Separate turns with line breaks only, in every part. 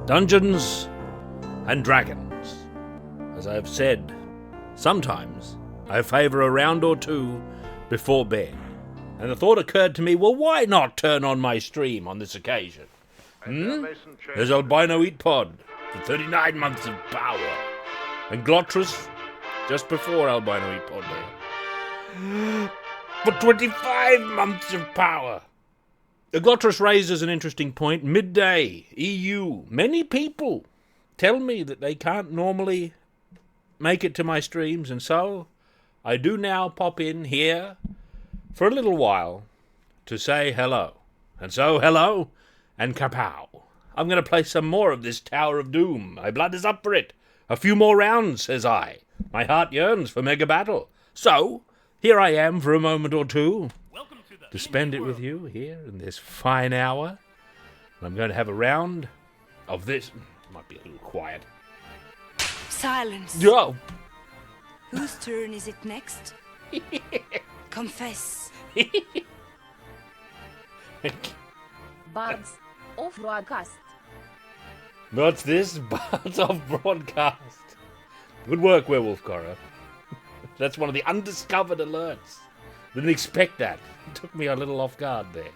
Dungeons and Dragons. As I have said, sometimes I favour a round or two before bed. And the thought occurred to me, well, why not turn on my stream on this occasion? There's Albino Eat Pod for 39 months of power. And Glotris just before Albino Eat Pod there for 25 months of power. The Glotris raises an interesting point. Midday, EU. Many people tell me that they can't normally make it to my streams, and so I do now pop in here for a little while to say hello. And so, hello and kapow. I'm going to play some more of this Tower of Doom. My blood is up for it. A few more rounds, says I. My heart yearns for mega battle. So, here I am for a moment or two to spend it with you here in this fine hour. I'm going to have a round of this. Might be a little quiet.
Silence.
Yo!
Whose turn is it next? Confess.
Bards of broadcast.
What's this? Bards of broadcast. Good work, Werewolf Cora. That's one of the undiscovered alerts. Didn't expect that. Took me a little off guard there.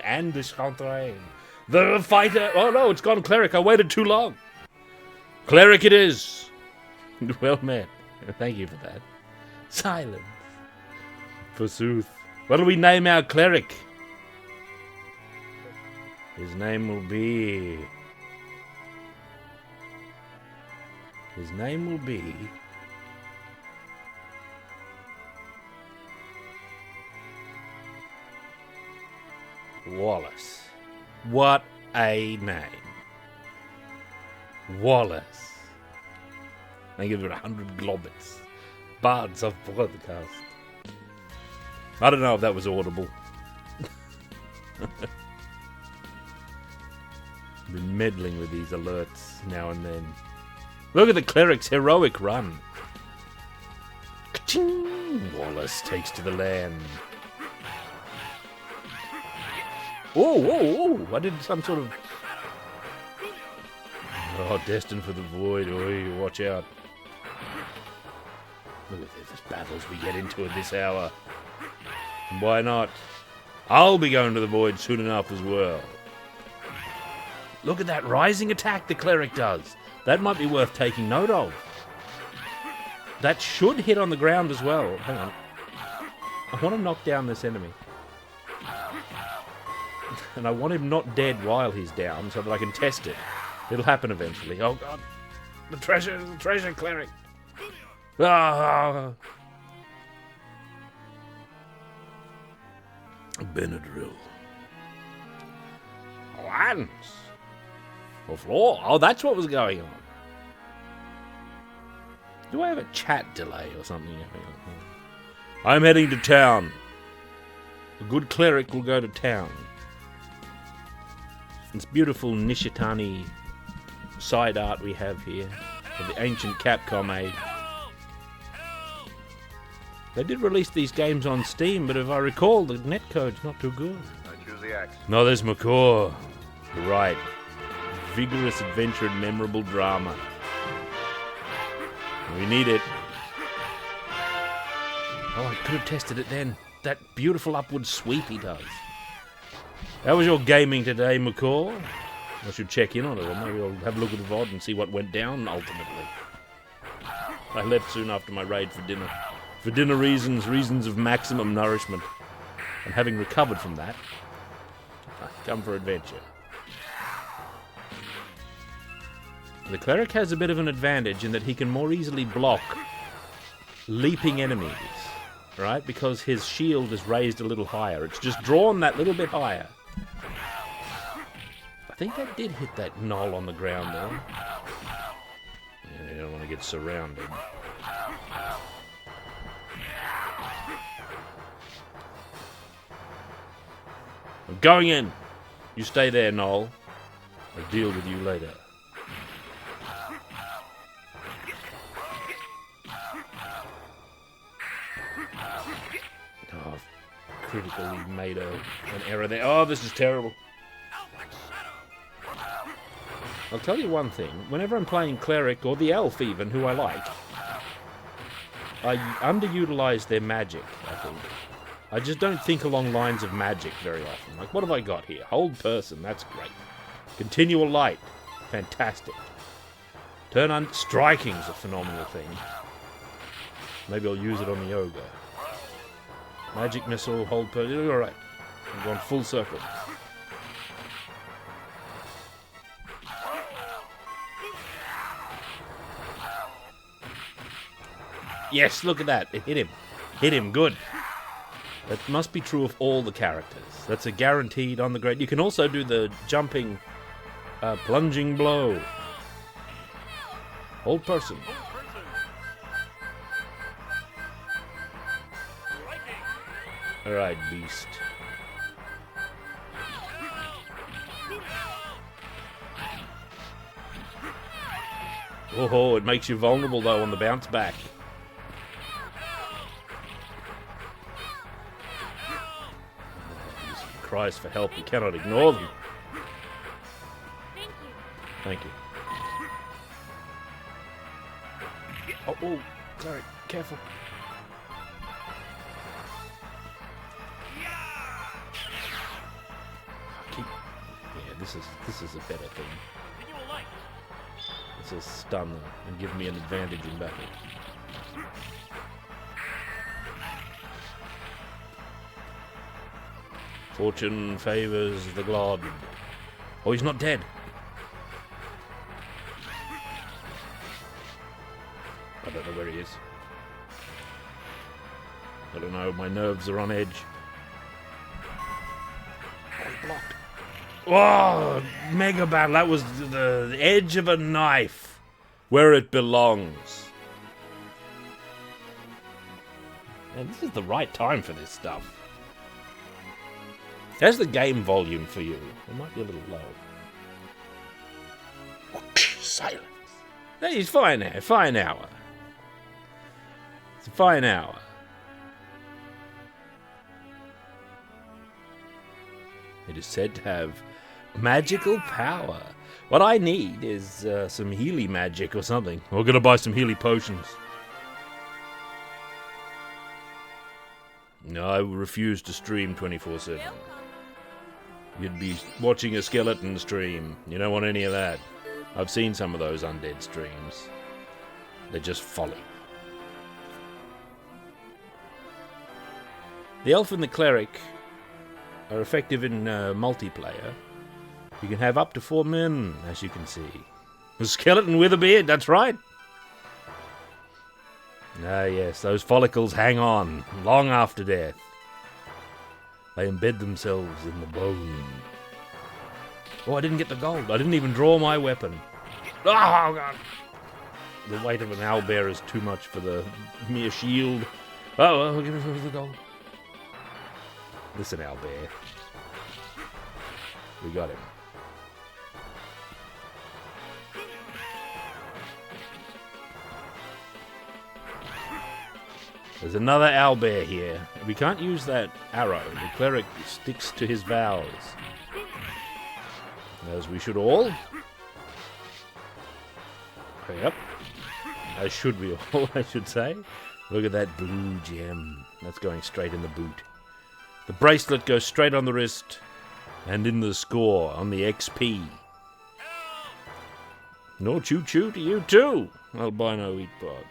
And Discontrain. The fighter. Oh no, it's gone cleric. I waited too long. Cleric it is. Well met. Thank you for that. Silence. Forsooth. What'll we name our cleric? His name will be... Wallace. What a name. Wallace. I give it 100 globits. Bards of broadcast. I don't know if that was audible. Been meddling with these alerts now and then. Look at the cleric's heroic run. Ka-ching! Wallace takes to the land. Oh! I did some sort of... Oh, destined for the void. Oh, watch out. Look at these battles we get into at this hour. And why not? I'll be going to the void soon enough as well. Look at that rising attack the cleric does. That might be worth taking note of. That should hit on the ground as well. Hang on. I want to knock down this enemy. And I want him not dead while he's down so that I can test it. It'll happen eventually. Oh god. The treasure cleric. Ah. Benadryl. Lance. Or floor. Oh, that's what was going on. Do I have a chat delay or something? I'm heading to town. A good cleric will go to town. This beautiful Nishitani side art we have here of the ancient Capcom age. They did release these games on Steam, but if I recall, the netcode's not too good.
I choose the axe.
No, there's McCaw. You're right. Vigorous adventure and memorable drama. We need it. Oh, I could have tested it then. That beautiful upward sweep he does. How was your gaming today, McCaw? I should check in on it, or maybe I'll have a look at the VOD and see what went down ultimately. I left soon after my raid for dinner. For dinner reasons of maximum nourishment. And having recovered from that, I come for adventure. The cleric has a bit of an advantage in that he can more easily block leaping enemies, right? Because his shield is raised a little higher. It's just drawn that little bit higher. I think that did hit that knoll on the ground though. Yeah, you don't want to get surrounded. I'm going in. You stay there, Noel. I'll deal with you later. Oh, I've critically made an error there. Oh, this is terrible. I'll tell you one thing. Whenever I'm playing cleric, or the elf even, who I like, I underutilize their magic, I think. I just don't think along lines of magic very often. Like, what have I got here? Hold person, that's great. Continual light, fantastic. Turn on striking's a phenomenal thing. Maybe I'll use it on the ogre. Magic missile, hold person, alright. I'm going full circle. Yes, look at that. It hit him. Hit him, good. That must be true of all the characters. That's a guaranteed on the great. You can also do the jumping, plunging blow. Hold person. Alright, beast. Oh, it makes you vulnerable though on the bounce back. Cries for help, you cannot ignore them. Thank you. Oh, sorry, careful. This is a better thing. This is stun and give me an advantage in battle. Fortune favors the glod. Oh, he's not dead. I don't know where he is. I don't know, my nerves are on edge. Oh, he blocked. Oh, mega battle. That was the edge of a knife. Where it belongs. Man, this is the right time for this stuff. How's the game volume for you? It might be a little low. Silence. Hey, it's fine now. Fine hour. It's a fine hour. It is said to have magical power. What I need is some Healy magic or something. We're gonna buy some Healy potions. No, I refuse to stream 24/7. You'd be watching a skeleton stream. You don't want any of that. I've seen some of those undead streams. They're just folly. The elf and the cleric are effective in multiplayer. You can have up to 4 men, as you can see. A skeleton with a beard, that's right. Ah yes, those follicles hang on, long after death. They embed themselves in the bone. Oh, I didn't get the gold. I didn't even draw my weapon. Oh, God. The weight of an owlbear is too much for the mere shield. Oh, well, we'll give it the gold. Listen, owlbear. We got him. There's another owlbear here. We can't use that arrow. The cleric sticks to his vows. As we should all. Yep. As should we all, I should say. Look at that blue gem. That's going straight in the boot. The bracelet goes straight on the wrist. And in the score, on the XP. No choo-choo to you too, albino eat pod.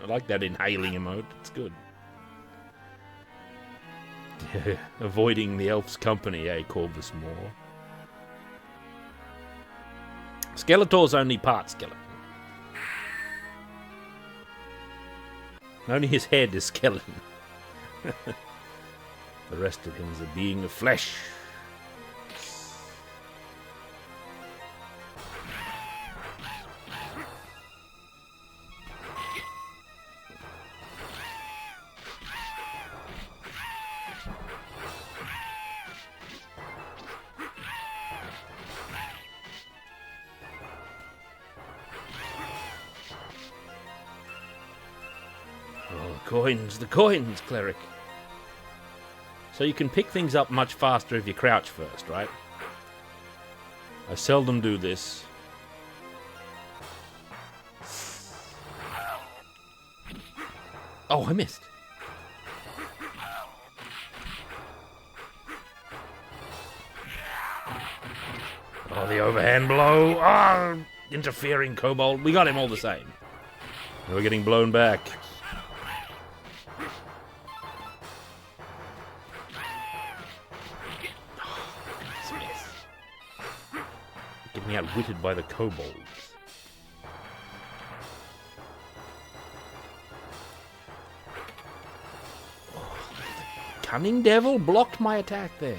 I like that inhaling emote, it's good. Avoiding the elf's company, Corvus Moore. Skeletor's only part skeleton. Only his head is skeleton. The rest of him is a being of flesh. The coins, cleric. So you can pick things up much faster if you crouch first, right? I seldom do this. Oh, I missed. Oh, the overhand blow. Ah, interfering kobold. We got him all the same. And we're getting blown back. Getting outwitted by the kobolds. Cunning devil blocked my attack there.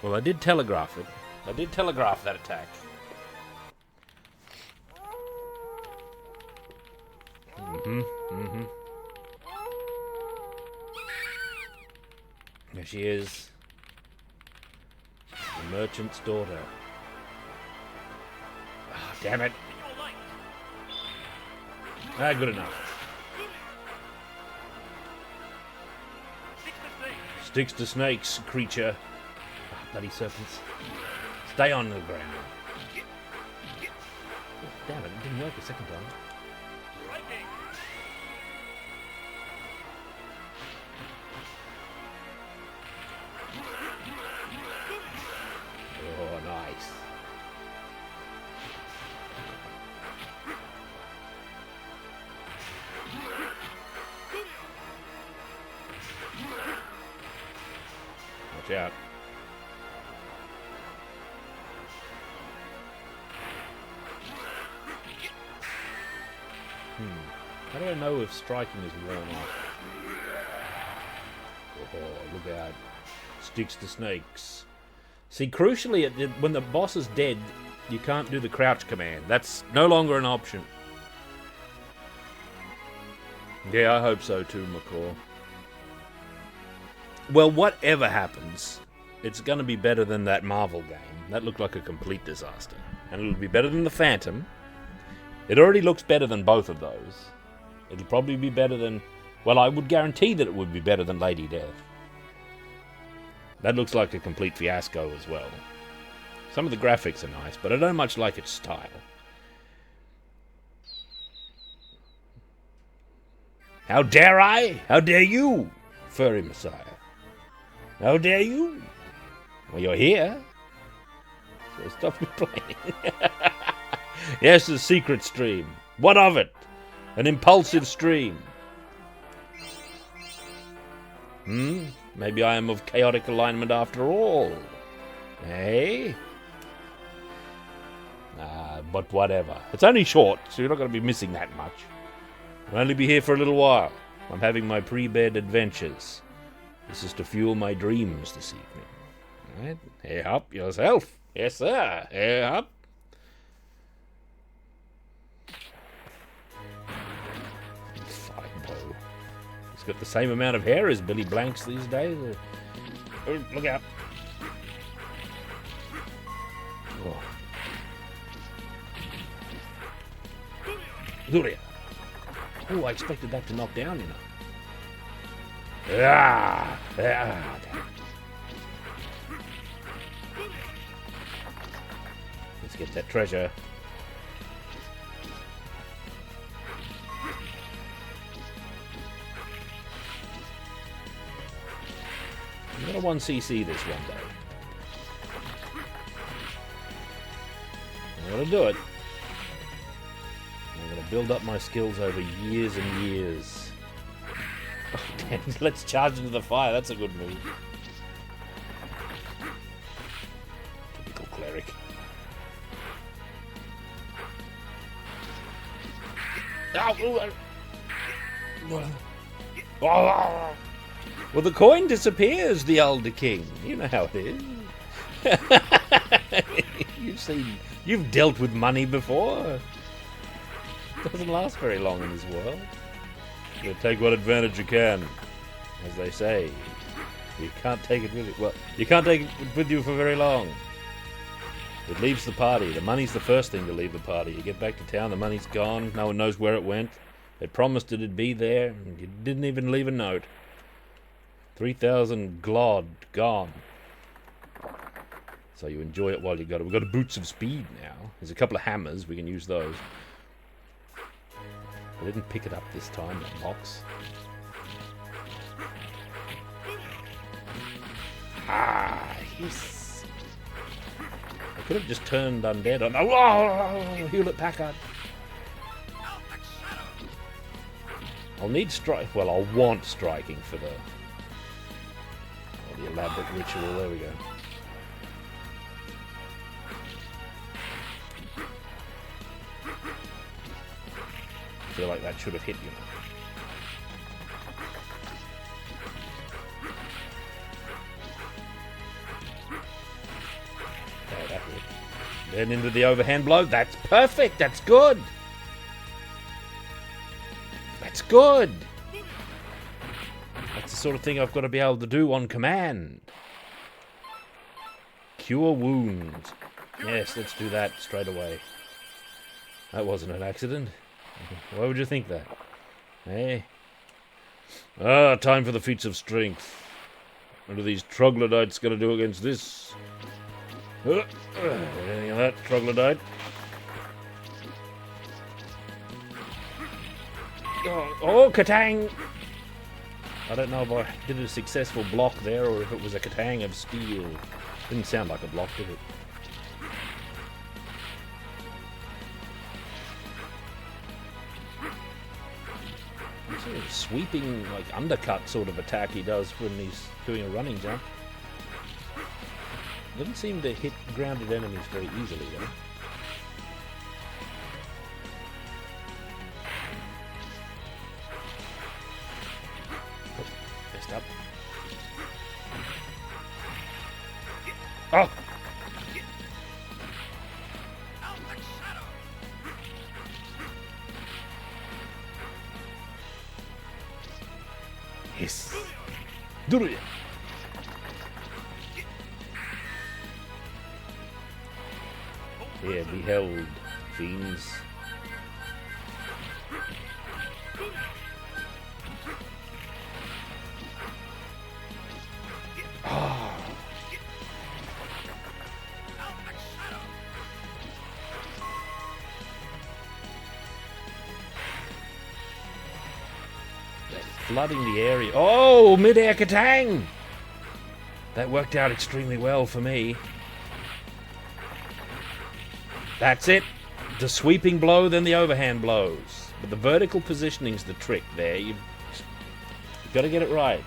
Well, I did telegraph it. I did telegraph that attack. There she is. The merchant's daughter. Ah, damn it. Ah, good enough. Sticks to snakes, creature. Ah, bloody serpents. Stay on the ground. Oh, damn it, it didn't work the second time. Oh, nice. Watch out. How do I know if striking is worn off? Oh, look out. Sticks to snakes. See, crucially, when the boss is dead, you can't do the crouch command. That's no longer an option. Yeah, I hope so too, McCaw. Well, whatever happens, it's going to be better than that Marvel game. That looked like a complete disaster. And it'll be better than the Phantom. It already looks better than both of those. It'll probably be better than... Well, I would guarantee that it would be better than Lady Death. That looks like a complete fiasco as well. Some of the graphics are nice, but I don't much like its style. How dare I? How dare you, furry messiah? How dare you? Well, you're here. So stop me playing. Yes, a secret stream. What of it? An impulsive stream. Maybe I am of chaotic alignment after all. Eh? But whatever. It's only short, so you're not going to be missing that much. I'll only be here for a little while. I'm having my pre-bed adventures. This is to fuel my dreams this evening. Right? Hair up yourself. Yes, sir. Hair up. Fine, Bo. He's got the same amount of hair as Billy Blanks these days. Oh, look out. Oh. Luria. Oh, I expected that to knock down, you know. Ah, damn. Let's get that treasure. I'm gonna 1cc this one day. I'm gonna do it. I'm gonna build up my skills over years and years. Oh, damn, let's charge into the fire. That's a good move. Typical cleric. Well, the coin disappears, the Elder King. You know how it is. You've dealt with money before. It doesn't last very long in this world. You take what advantage you can, as they say. You can't take it with you. Well, you can't take it with you for very long. It leaves the party. The money's the first thing to leave the party. You get back to town, the money's gone. No one knows where it went. They promised it'd be there, and you didn't even leave a note. 3,000 glod gone. So you enjoy it while you got it. We've got boots of speed now. There's a couple of hammers. We can use those. I didn't pick it up this time, that box. Ah, yes. I could have just turned undead on. Oh, Hewlett Packard. I'll need strike. Well, I'll want striking for the elaborate ritual. There we go. I feel like that should have hit you. Okay, that hit. Then into the overhand blow. That's perfect. That's good. That's good. That's the sort of thing I've got to be able to do on command. Cure wounds. Yes, let's do that straight away. That wasn't an accident. Why would you think that? Eh? Ah, time for the feats of strength. What are these troglodytes going to do against this? Anything of that, troglodyte? Oh, Katang! I don't know if I did a successful block there or if it was a Katang of steel. Didn't sound like a block, did it? Sort of sweeping, like undercut sort of attack he does when he's doing a running jump. Doesn't seem to hit grounded enemies very easily though. Oh, messed up. Oh! Yes. Duruya. Yeah, beheld, fiends. Ah. Flooding the area. Oh, mid-air Katang! That worked out extremely well for me. That's it. The sweeping blow, then the overhand blows. But the vertical positioning's the trick there. You've got to get it right.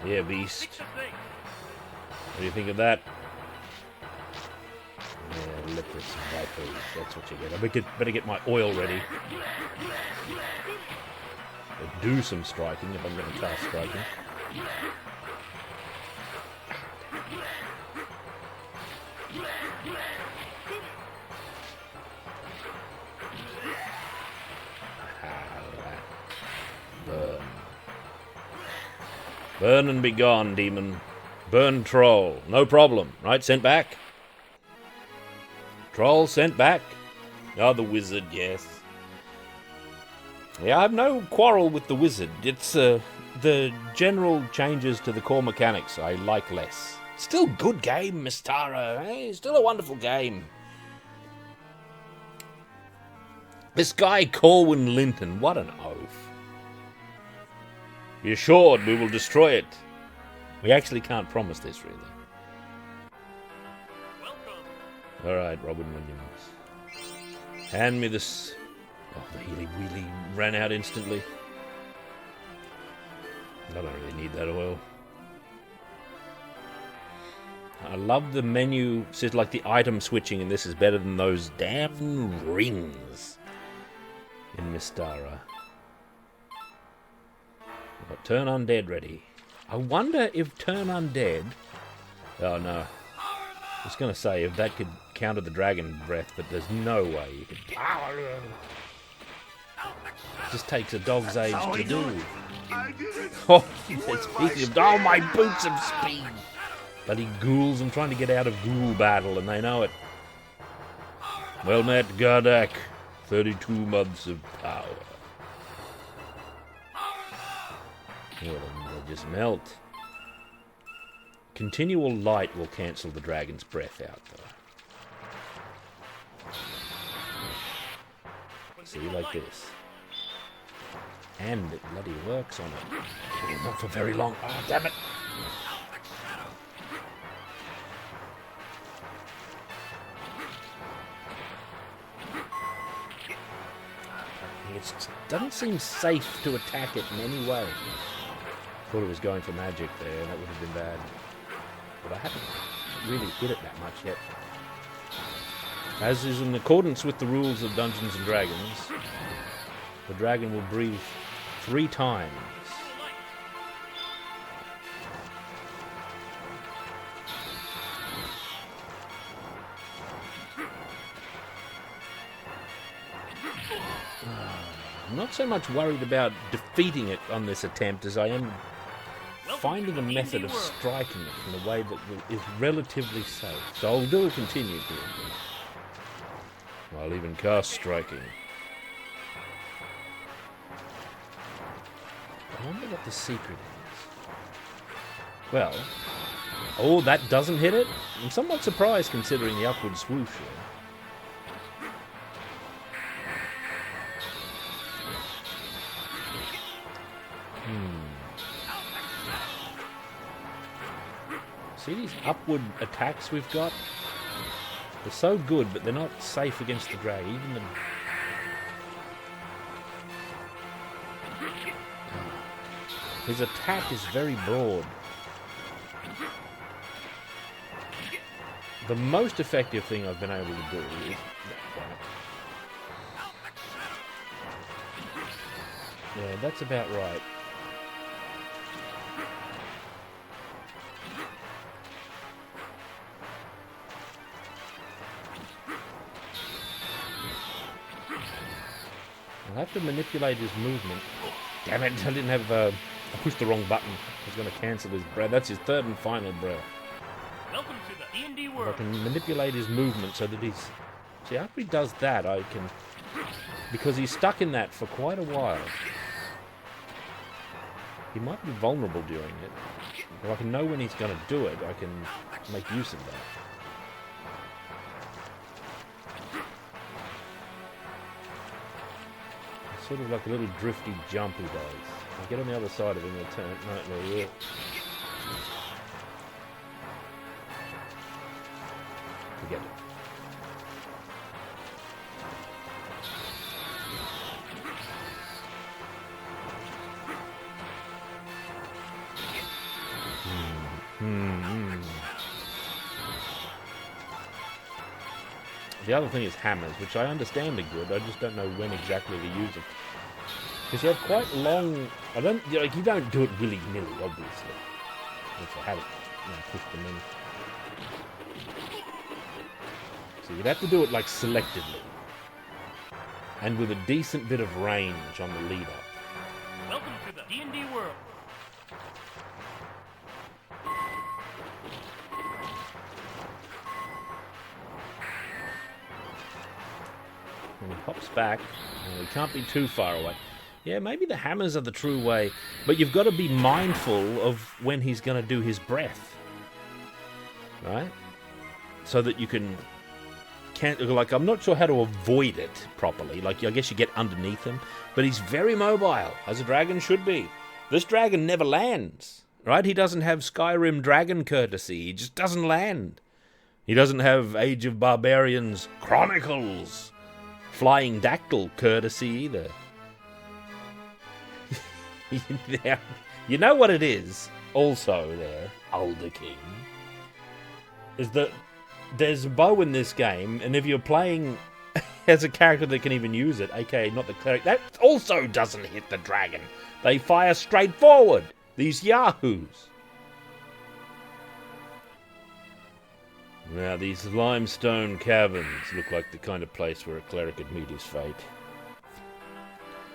Yeah, beast. What do you think of that? Yeah, liquid vipers. That's what you get. I better get my oil ready. I'll do some striking if I'm going to cast striking. Burn. Burn and be gone, demon. Burn troll. No problem. Right, sent back. Troll sent back. Oh, the wizard, yes. Yeah, I have no quarrel with the wizard. It's the general changes to the core mechanics I like less. Still good game, Mistara. Hey, still a wonderful game. This guy, Corwin Linton, what an oaf. Be assured we will destroy it. We actually can't promise this, really. Alright, Robin Williams. Hand me this. Oh, the Healy Wheelie ran out instantly. I don't really need that oil. I love the menu. It says like the item switching, and this is better than those damn rings in Mistara. Got Turn Undead ready. I wonder if Turn Undead... Oh no. I was going to say if that could counter the Dragon Breath, but there's no way you could... It just takes a dog's age to do. Oh, speaking of... Oh, my boots of speed! Bloody ghouls. I'm trying to get out of ghoul battle, and they know it. Well met, Gardak. 32 months of power. Oh, they'll just melt. Continual light will cancel the dragon's breath out, though. See, like this. And it bloody works on it. But not for very long. Oh, damn it! It doesn't seem safe to attack it in any way. Thought it was going for magic there, and that would have been bad. But I haven't really hit it that much yet. As is in accordance with the rules of Dungeons and Dragons, the dragon will breathe 3 times. I'm not so much worried about defeating it on this attempt as I am finding a method of striking it in a way that is relatively safe. So I'll do a continued here. I'll even cast striking. I wonder what the secret is. Well, oh, that doesn't hit it? I'm somewhat surprised considering the upward swoosh here. See these upward attacks we've got? They're so good, but they're not safe against the dragon. Even the... His attack is very broad. The most effective thing I've been able to do is... Yeah, that's about right. I'll have to manipulate his movement. Damn it, I didn't have... I pushed the wrong button. I was going to cancel his breath. That's his third and final breath.
Welcome to the D&D World.
If I can manipulate his movement so that he's... See, after he does that, I can... Because he's stuck in that for quite a while. He might be vulnerable during it. If I can know when he's going to do it, I can make use of that. Sort of like a little drifty jump he does. I'll get on the other side of him and turn. No, yeah. Forget it. The other thing is hammers, which I understand are good. I just don't know when exactly to use them. Because you have quite long... you don't do it willy-nilly, obviously. If I had it, push them in. So you'd have to do it, like, selectively. And with a decent bit of range on the lead-up.
Welcome to the D&D World.
And he hops back, and he can't be too far away. Yeah, maybe the hammers are the true way, but you've got to be mindful of when he's going to do his breath. Right? So that you can't, like, I'm not sure how to avoid it properly. Like, I guess you get underneath him, but he's very mobile, as a dragon should be. This dragon never lands, right? He doesn't have Skyrim dragon courtesy. He just doesn't land. He doesn't have Age of Barbarians Chronicles Flying Dactyl courtesy either. You know what it is, also there, Older King, is that there's a bow in this game, and if you're playing as a character that can even use it, aka not the cleric, that also doesn't hit the dragon. They fire straight forward, these yahoos. Now, these limestone caverns look like the kind of place where a cleric could meet his fate.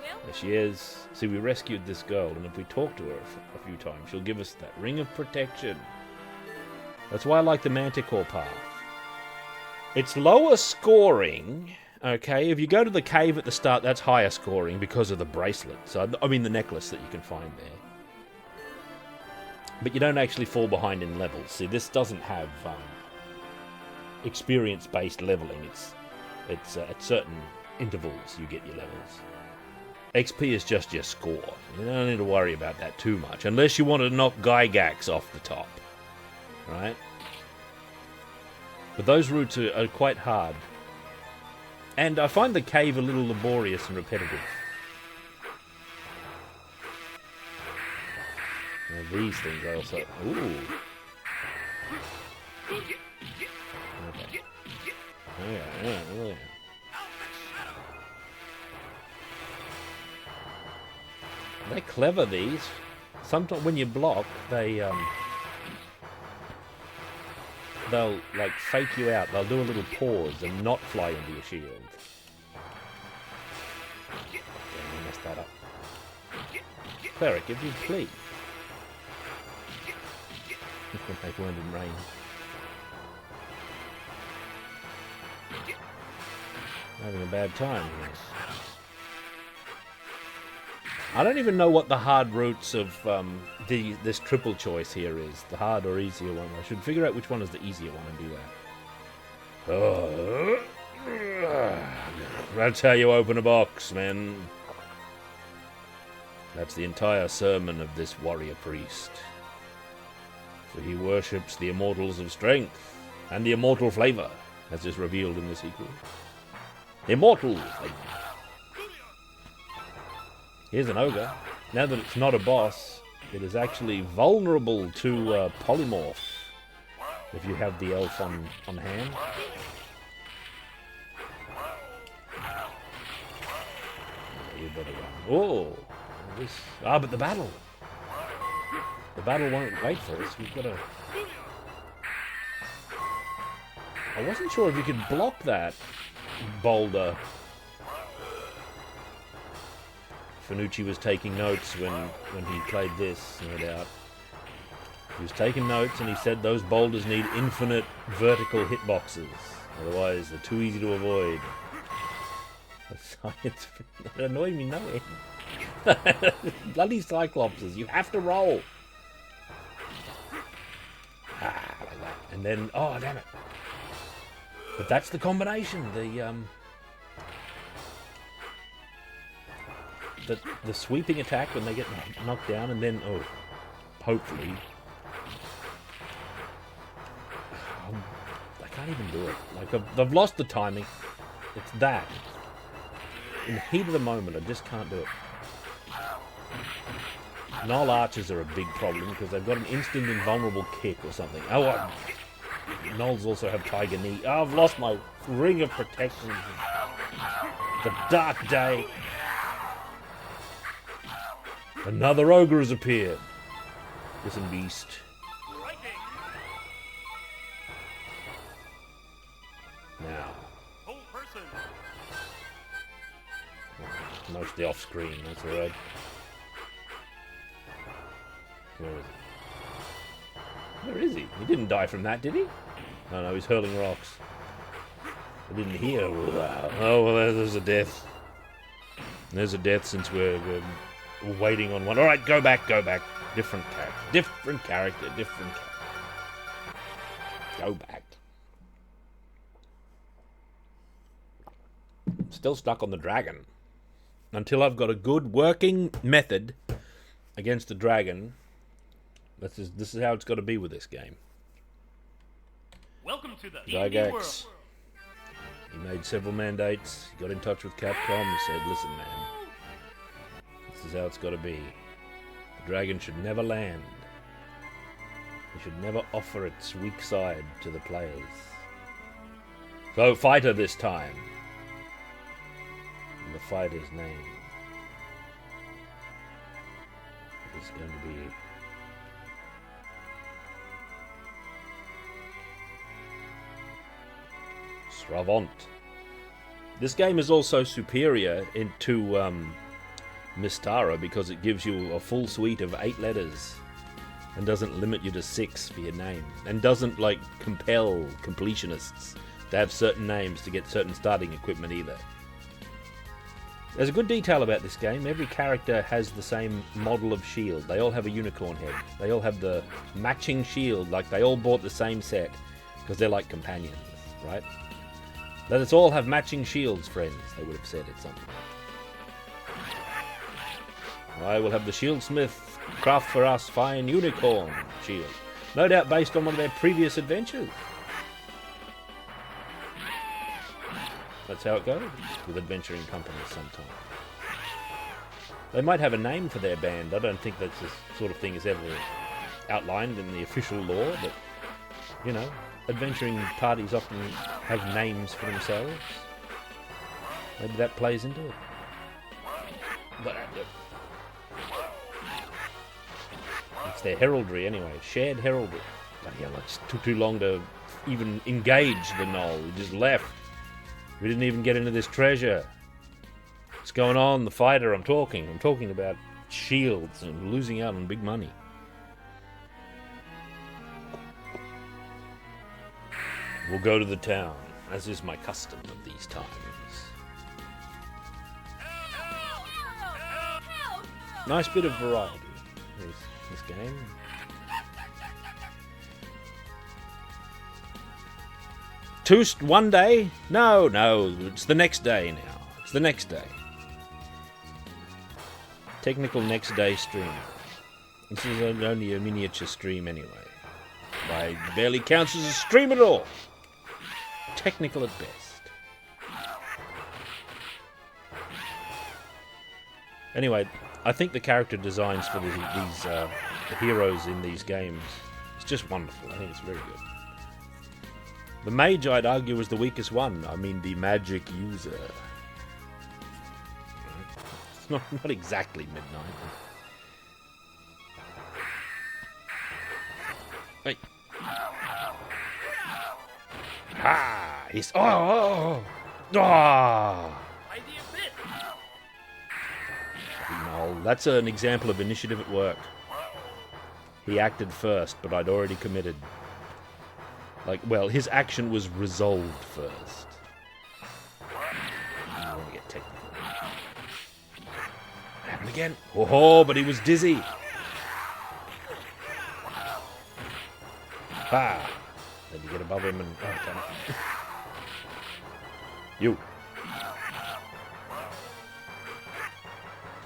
Welcome
There she is. See, we rescued this girl, and if we talk to her a few times, she'll give us that ring of protection. That's why I like the Manticore path. It's lower scoring, okay? If you go to the cave at the start, that's higher scoring because of the bracelet. So, I mean the necklace that you can find there. But you don't actually fall behind in levels. See, this doesn't have experience-based leveling. It's at certain intervals you get your levels. XP is just your score. You don't need to worry about that too much, unless you want to knock Gygax off the top, right? But those routes are quite hard. And I find the cave a little laborious and repetitive. Now these things are also... Ooh. Okay. Yeah. They're clever, these. Sometimes when you block, they'll like fake you out. They'll do a little pause and not fly into your shield. Yeah, I messed that up. Cleric, if you flee. They weren't in range. Having a bad time here. I don't even know what the hard routes of this triple choice here is. The hard or easier one. I should figure out which one is the easier one and do that. That's how you open a box, man. That's the entire sermon of this warrior priest. For he worships the immortals of strength and the immortal flavor, as is revealed in the sequel. Immortal flavor. Here's an ogre. Now that it's not a boss, it is actually vulnerable to polymorph if you have the elf on hand. You better run. Oh! But the battle! The battle won't wait for us. We've got to... I wasn't sure if you could block that boulder. Finucci was taking notes when he played this, no doubt. He was taking notes and he said those boulders need infinite vertical hitboxes. Otherwise, they're too easy to avoid. The science that annoyed me no end. Bloody Cyclopses, you have to roll. Like that. And then, oh, damn it. But that's the combination. The sweeping attack when they get knocked down, and then, oh, hopefully. I can't even do it. Like, I've lost the timing. It's that. In the heat of the moment, I just can't do it. Null archers are a big problem because they've got an instant invulnerable kick or something. Oh, Nulls also have Tiger Knee. Oh, I've lost my ring of protection. The dark day. Another ogre has appeared. Listen, beast. Now. Mostly off screen, that's alright. Where is he? Where is he? He didn't die from that, did he? Oh no, he's hurling rocks. I didn't hear. Oh, well, there's a death. There's a death since we're waiting on one. Alright, go back. Different character. Go back. Still stuck on the dragon. Until I've got a good working method against the dragon. This is how it's got to be with this game.
Welcome to the D&D World.
He made several mandates. He got in touch with Capcom and said, listen, man. This is how it's got to be. The dragon should never land. It should never offer its weak side to the players. So fight her this time. And the fighter's name is going to be... Sravont. This game is also superior into Mistara because it gives you a full suite of 8 letters and doesn't limit you to 6 for your name, and doesn't like compel completionists to have certain names to get certain starting equipment either. There's a good detail about this game. Every character has the same model of shield. They all have a unicorn head. They all have the matching shield, like they all bought the same set because they're like companions, right? Let us all have matching shields, friends, they would have said at some point. I will have the shieldsmith craft for us fine unicorn shield. No doubt based on one of their previous adventures. That's how it goes with adventuring companies sometimes. They might have a name for their band. I don't think that's the sort of thing is ever outlined in the official law, but, you know, adventuring parties often have names for themselves. Maybe that plays into it. But it's their heraldry anyway, shared heraldry. But yeah, it took too long to even engage the knoll. We just left. We didn't even get into this treasure. What's going on? The fighter I'm talking about shields and losing out on big money. We'll go to the town, as is my custom of these times. Nice bit of variety this game. One day? No, it's the next day now. It's the next day. Technical next day stream. This is only a miniature stream anyway. It barely counts as a stream at all. Technical at best. Anyway, I think the character designs for these heroes in these games is just wonderful. I think it's very good. The mage, I'd argue, was the weakest one. I mean, the magic user. It's not exactly midnight. Wait. Ah! He's... Oh! No, that's an example of initiative at work. He acted first, but I'd already committed. His action was resolved first. I don't want to get technical. Happened again. Oh, but he was dizzy. Ha! Then you get above him and... Oh, damn it. You.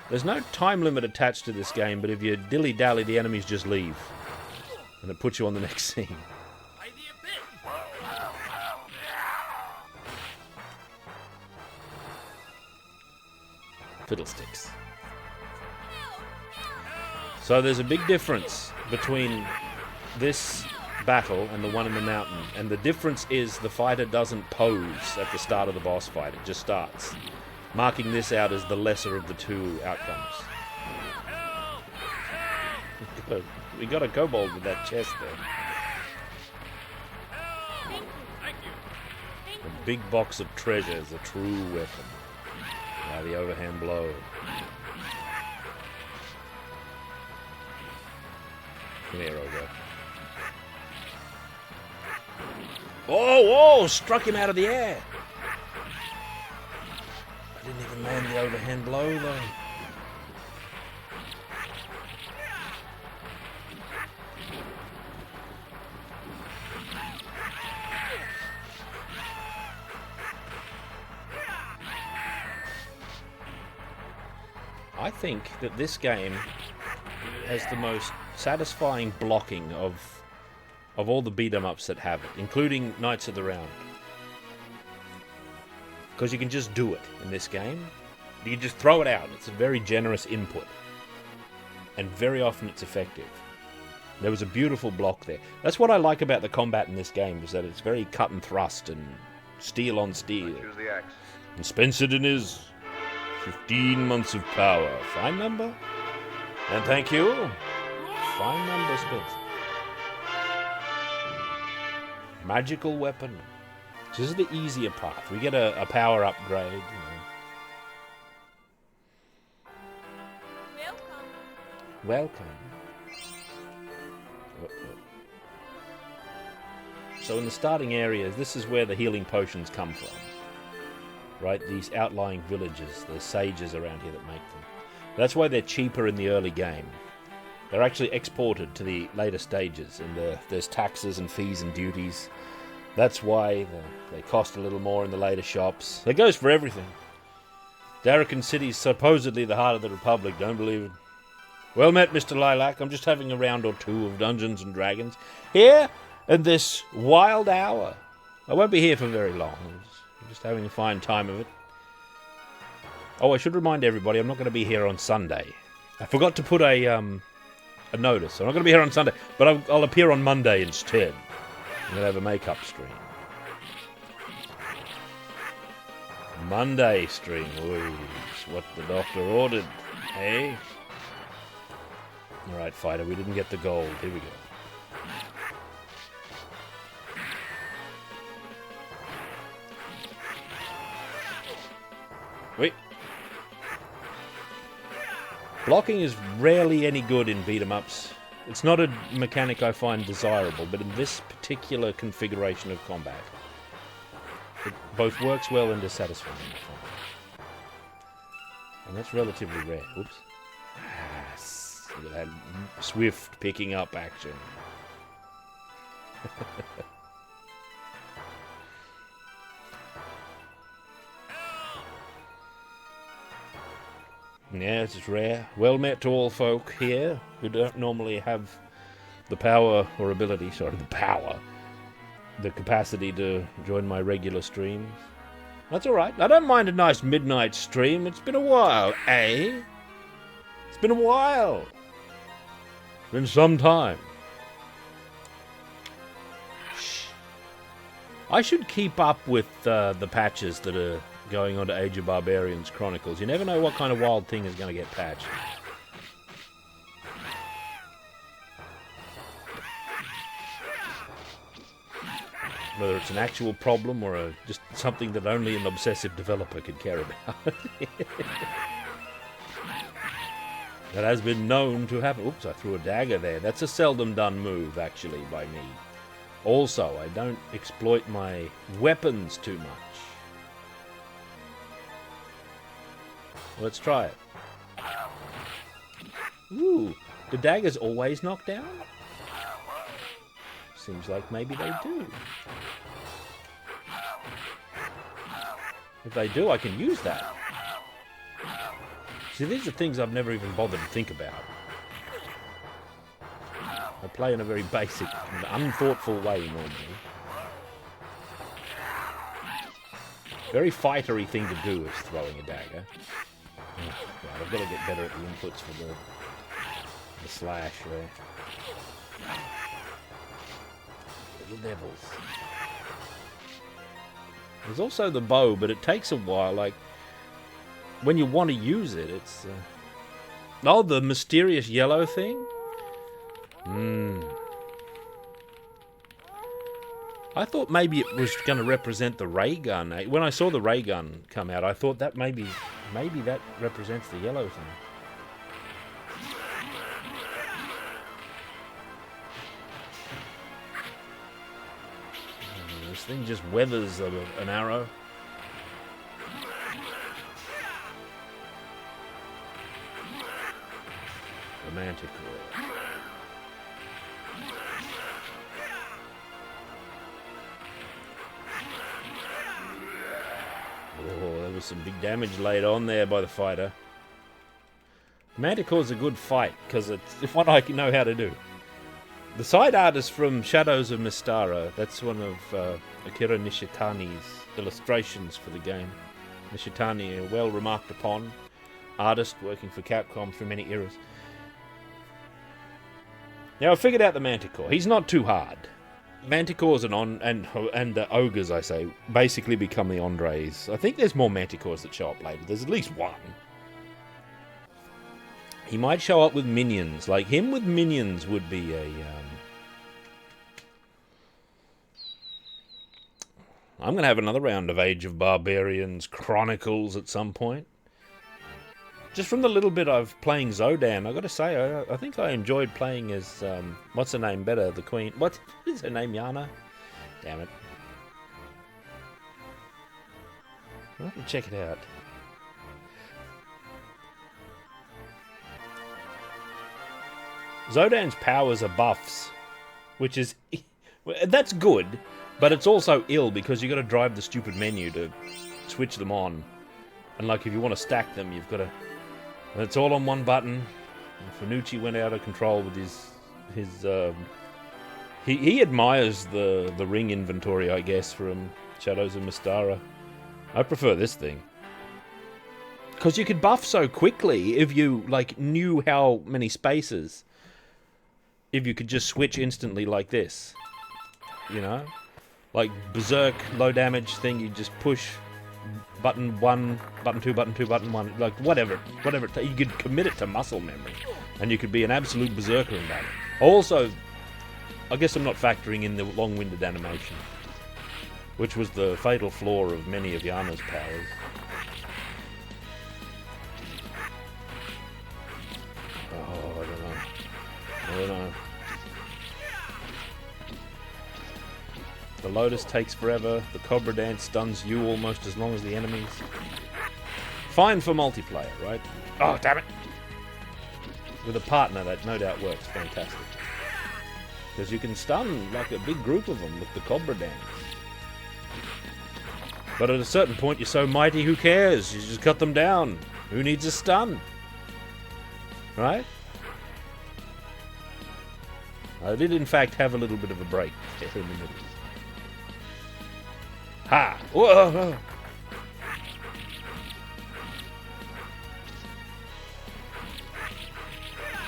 There's no time limit attached to this game, but if you dilly-dally, the enemies just leave. And it puts you on the next scene. Fiddlesticks. So there's a big difference between this battle and the one in the mountain, and the difference is the fighter doesn't pose at the start of the boss fight. It just starts, marking this out as the lesser of the two outcomes. We got a kobold with that chest there. A big box of treasures, a true weapon. Now the overhand blow. Come here, Ogre. Oh, struck him out of the air. I didn't even land the overhand blow, though. I think that this game has the most satisfying blocking of all the beat-em-ups that have it, including Knights of the Round. Because you can just do it in this game. You can just throw it out. It's a very generous input. And very often it's effective. There was a beautiful block there. That's what I like about the combat in this game, is that it's very cut and thrust and steel on steel.
Choose the axe.
And Spencer is 15 months of power. Fine number. And thank you. Fine number, Spencer. Magical weapon. This is the easier path. We get a power upgrade, you know. Welcome. So in the starting areas, this is where the healing potions come from. Right? These outlying villages, there's sages around here that make them. That's why they're cheaper in the early game. They're actually exported to the later stages, and there's taxes and fees and duties. That's why they cost a little more in the later shops. That goes for everything. Darrakan City's supposedly the heart of the Republic, don't believe it. Well met, Mr. Lilac. I'm just having a round or two of Dungeons and Dragons here in this wild hour. I won't be here for very long. I'm just having a fine time of it. Oh, I should remind everybody, I'm not going to be here on Sunday. I forgot to put a notice. I'm not going to be here on Sunday, but I'll appear on Monday instead. I'm going to have a makeup stream. Monday stream. Ooh, it's what the doctor ordered. Hey? Alright, fighter, we didn't get the gold. Here we go. Wait. Blocking is rarely any good in beat-em-ups. It's not a mechanic I find desirable, but in this particular configuration of combat, it both works well and is satisfying. And that's relatively rare. Oops. Yes. Look at that swift picking up action. Yes, it's rare. Well met to all folk here who don't normally have the power or ability, the capacity to join my regular streams. That's alright. I don't mind a nice midnight stream. It's been a while, eh? It's been a while. It's been some time. Shh. I should keep up with the patches that are going on to Age of Barbarians Chronicles. You never know what kind of wild thing is going to get patched. Whether it's an actual problem or just something that only an obsessive developer could care about. That has been known to happen. Oops, I threw a dagger there. That's a seldom done move, actually, by me. Also, I don't exploit my weapons too much. Let's try it. Ooh, do daggers always knock down? Seems like maybe they do. If they do, I can use that. See, these are things I've never even bothered to think about. I play in a very basic and unthoughtful way normally. Very fightery thing to do is throwing a dagger. Right, I've got to get better at the inputs for the slash there. Little devils. There's also the bow, but it takes a while. Like, when you want to use it, it's... Oh, the mysterious yellow thing? I thought maybe it was going to represent the ray gun. When I saw the ray gun come out, I thought that maybe that represents the yellow thing. This thing just weathers an arrow. The manticore. Oh, there was some big damage laid on there by the fighter. Manticore's a good fight, because it's what I know how to do. The side art is from Shadows of Mystara. That's one of Akira Nishitani's illustrations for the game. Nishitani, a well-remarked upon artist working for Capcom through many eras. Now, I figured out the Manticore. He's not too hard. Manticores and ogres, I say, basically become the Andres. I think there's more Manticores that show up later. There's at least one. He might show up with minions. Like, him with minions would be a... I'm going to have another round of Age of Barbarians Chronicles at some point. just from the little bit I've playing Zodan, I got to say, I think I enjoyed playing as what's her name better, the Queen. What is her name? Yana? Damn it! I'll have to check it out. Zodan's powers are buffs, which is that's good, but it's also ill because you got to drive the stupid menu to switch them on, and like if you want to stack them, you've got to. And it's all on one button. And Fanucci went out of control with his. He admires the ring inventory, I guess, from Shadows of Mystara. I prefer this thing. Because you could buff so quickly if you like knew how many spaces. If you could just switch instantly like this. You know? Like Berserk, low damage thing, you just push button 1, button 2, button 2, button 1, like whatever you could commit it to muscle memory. And you could be an absolute berserker in battle. Also, I guess I'm not factoring in the long-winded animation, which was the fatal flaw of many of Yana's powers. Oh, I don't know. The Lotus takes forever. The Cobra Dance stuns you almost as long as the enemies. Fine for multiplayer, right? Oh, damn it! With a partner, that no doubt works fantastic. Because you can stun like a big group of them with the Cobra Dance. But at a certain point, you're so mighty, who cares? You just cut them down. Who needs a stun? Right? I did, in fact, have a little bit of a break there in the middle. Ha! Whoa!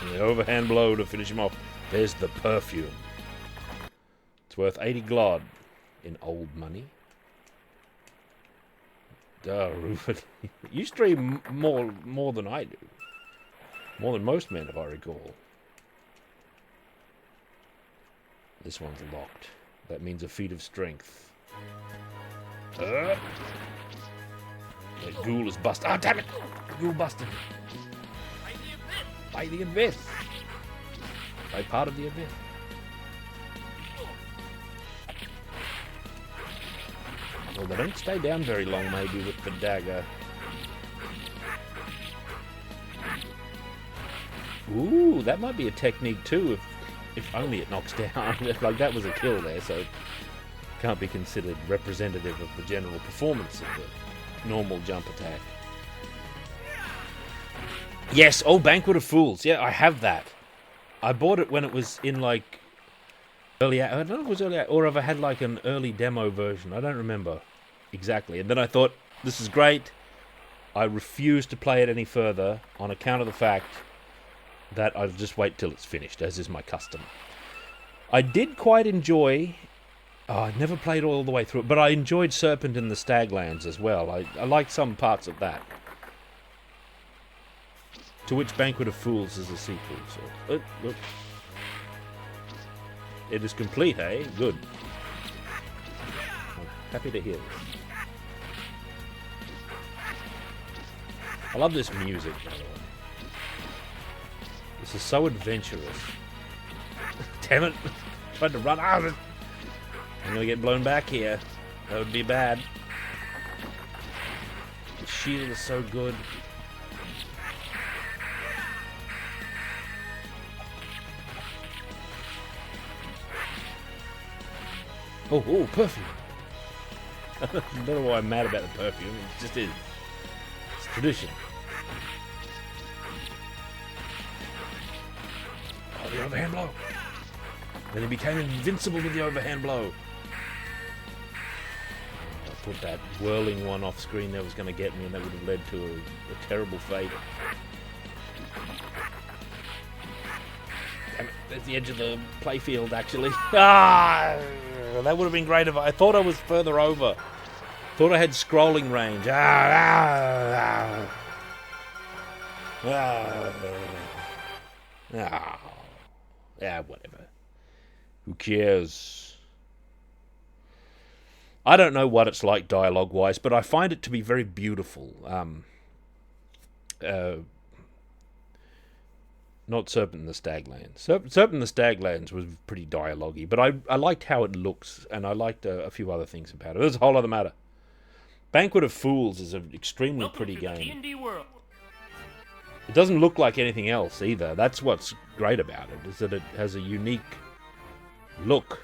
And the overhand blow to finish him off. There's the perfume. It's worth 80 glod in old money. Duh, Rupert. You stream more than I do. More than most men, if I recall. This one's locked. That means a feat of strength. That ghoul is busted. Ah, damn it! The ghoul busted. By the abyss. By part of the abyss. Well, they don't stay down very long, maybe, with the dagger. Ooh, that might be a technique too, if only it knocks down. Like, that was a kill there, so it can't be considered representative of the general performance of the normal jump attack. Yes, oh, Banquet of Fools. Yeah, I have that. I bought it when it was in, like, early... I don't know if it was early... Or if I had, like, an early demo version. I don't remember exactly. And then I thought, this is great. I refuse to play it any further on account of the fact that I'll just wait till it's finished, as is my custom. I did quite enjoy... Oh, I never played all the way through it, but I enjoyed Serpent in the Staglands as well. I liked some parts of that. To which Banquet of Fools is a sequel, so... Look. It is complete, eh? Good. I'm happy to hear this. I love this music, by the way. This is so adventurous. Damn it! Tried to run out of it. I'm gonna get blown back here. That would be bad. The shield is so good. Oh, perfume. I don't know why I'm mad about the perfume. It just is. It's tradition. Oh, the overhand blow. Then he became invincible with the overhand blow. I put that whirling one off screen that was going to get me, and that would have led to a terrible fate. Damn it, there's the edge of the playfield, actually. Ah! That would have been great if I thought I was further over. Thought I had scrolling range. Yeah, whatever. Who cares? I don't know what it's like dialogue-wise, but I find it to be very beautiful. Not Serpent in the Staglands. Serpent in the Staglands was pretty dialogue-y, but I liked how it looks, and I liked a few other things about it. There's a whole other matter. Banquet of Fools is an extremely
Welcome
pretty
to the
game.
D&D World.
It doesn't look like anything else either. That's what's great about it, is that it has a unique look.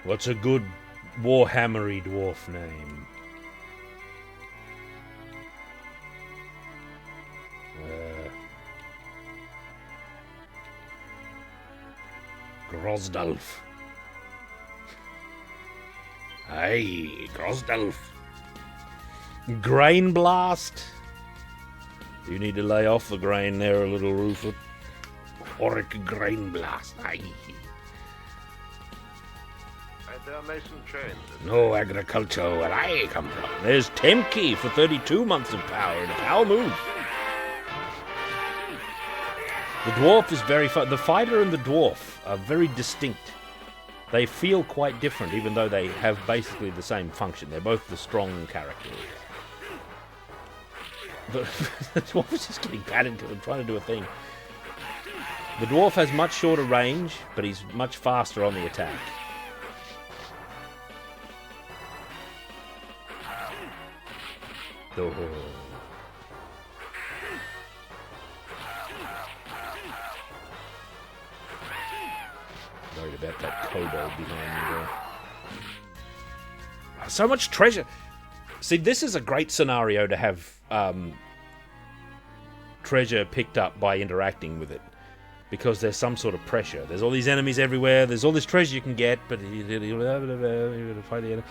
What's a good Warhammery dwarf name? Grosdalf. Hey, Grosdalf. Grain Blast. You need to lay off the grain there a little, Rufus. Auric Grain Blast. Aye.
There may some change.
No agriculture where I come from. There's Temki for 32 months of power in a power move. The dwarf is very fun. The fighter and the dwarf are very distinct. They feel quite different, even though they have basically the same function. They're both the strong characters. The dwarf is just getting patted because I'm trying to do a thing. The dwarf has much shorter range, but he's much faster on the attack. Oh. Worried about that kobold behind me there. So much treasure. See, this is a great scenario to have treasure picked up by interacting with it. Because there's some sort of pressure. There's all these enemies everywhere. There's all this treasure you can get, but you're gonna fight the enemy.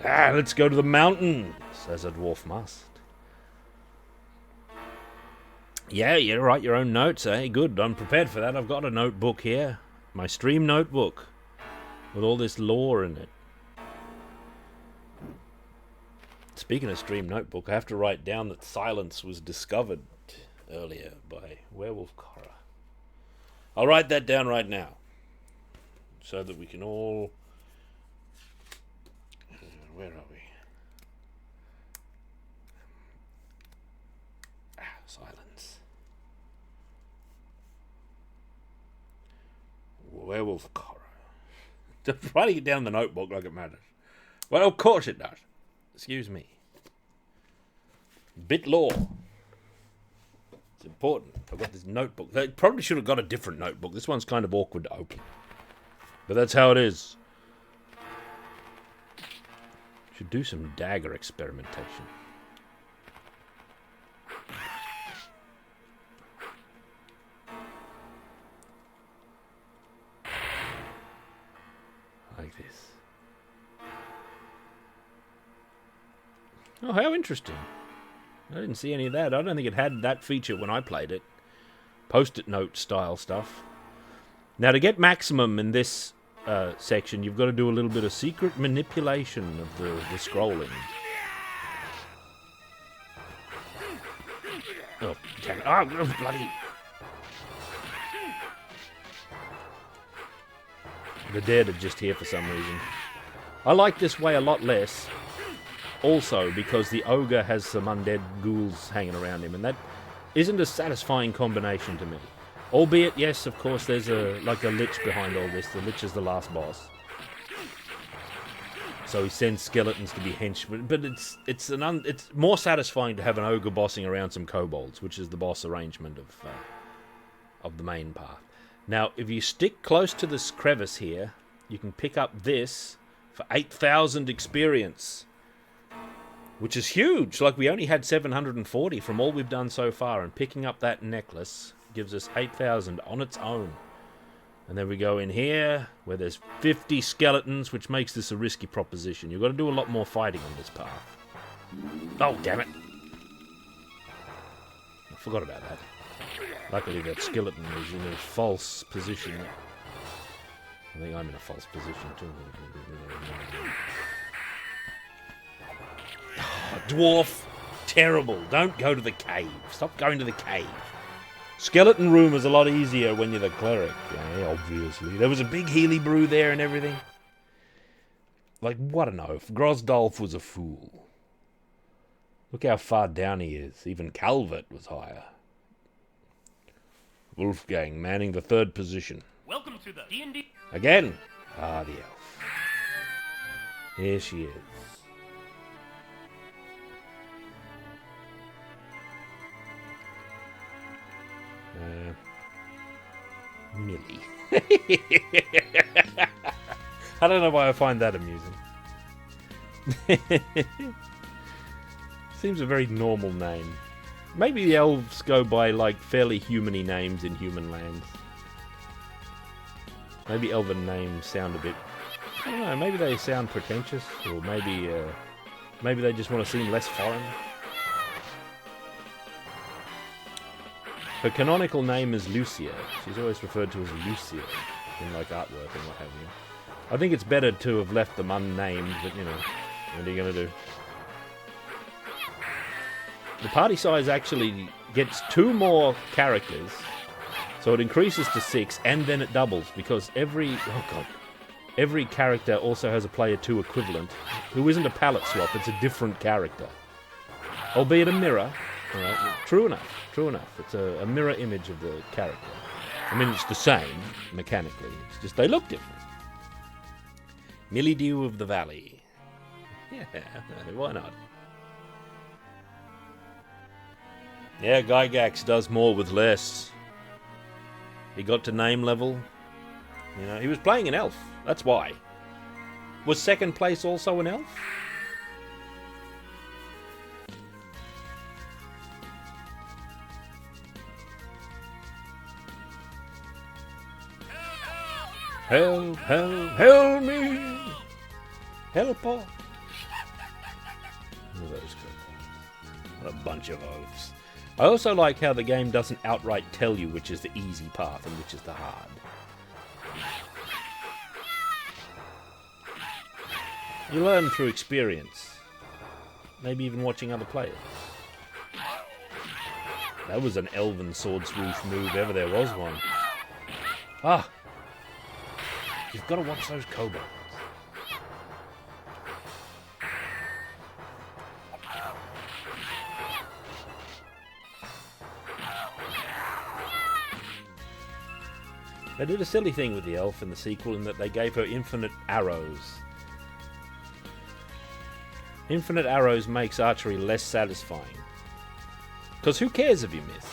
Let's go to the mountains, as a dwarf must. Yeah, you write your own notes, eh? Good, I'm prepared for that. I've got a notebook here. My stream notebook. With all this lore in it. Speaking of stream notebook, I have to write down that silence was discovered earlier by Werewolf Korra. I'll write that down right now. So that we can all... Where are we? Silence. Werewolf Korra. Just writing it down in the notebook like it matters. Well, of course it does. Excuse me. Bit law. It's important. I've got this notebook. They probably should have got a different notebook. This one's kind of awkward to open. But that's how it is. Should do some dagger experimentation. Like this. Oh, how interesting. I didn't see any of that. I don't think it had that feature when I played it. Post-it note style stuff. Now, to get maximum in this section, you've got to do a little bit of secret manipulation of the scrolling. Oh, damn it. Oh, bloody... The dead are just here for some reason. I like this way a lot less. Also, because the ogre has some undead ghouls hanging around him, and that isn't a satisfying combination to me. Albeit, yes, of course, there's a lich behind all this. The lich is the last boss. So he sends skeletons to be henchmen, but it's more satisfying to have an ogre bossing around some kobolds, which is the boss arrangement of the main path. Now, if you stick close to this crevice here, you can pick up this for 8,000 experience. Which is huge. Like, we only had 740 from all we've done so far, and picking up that necklace gives us 8,000 on its own. And then we go in here, where there's 50 skeletons, which makes this a risky proposition. You've got to do a lot more fighting on this path. Oh, damn it. I forgot about that. Luckily, that skeleton was in a false position. I think I'm in a false position, too. Oh, dwarf. Terrible. Don't go to the cave. Stop going to the cave. Skeleton room is a lot easier when you're the cleric. Yeah, obviously. There was a big Healy brew there and everything. Like, what an oaf. Grosdolf was a fool. Look how far down he is. Even Calvert was higher. Wolfgang manning the third position.
Welcome to the D&D.
Again. Ah, the elf. Here she is. Millie. I don't know why I find that amusing. Seems a very normal name. Maybe the elves go by, like, fairly human-y names in human lands. Maybe elven names sound a bit... I don't know, maybe they sound pretentious, or maybe they just want to seem less foreign. Her canonical name is Lucia. She's always referred to as Lucia in, like, artwork and what have you. I think it's better to have left them unnamed, but, you know, what are you going to do? The party size actually gets 2 more characters, so it increases to 6, and then it doubles, because every character also has a player 2 equivalent, who isn't a palette swap, it's a different character. Albeit a mirror. Alright, true enough. It's a mirror image of the character. I mean, it's the same, mechanically. It's just they look different. Millie Dew of the Valley. Yeah, why not? Yeah, Gygax does more with less. He got to name level. You know, he was playing an elf. That's why. Was second place also an elf? Help, help, help me! Help all! What a bunch of oafs. I also like how the game doesn't outright tell you which is the easy path and which is the hard. You learn through experience. Maybe even watching other players. That was an elven sword swoosh move, ever there was one. Ah! You've got to watch those kobolds. They did a silly thing with the elf in the sequel in that they gave her infinite arrows. Infinite arrows makes archery less satisfying. Because who cares if you miss?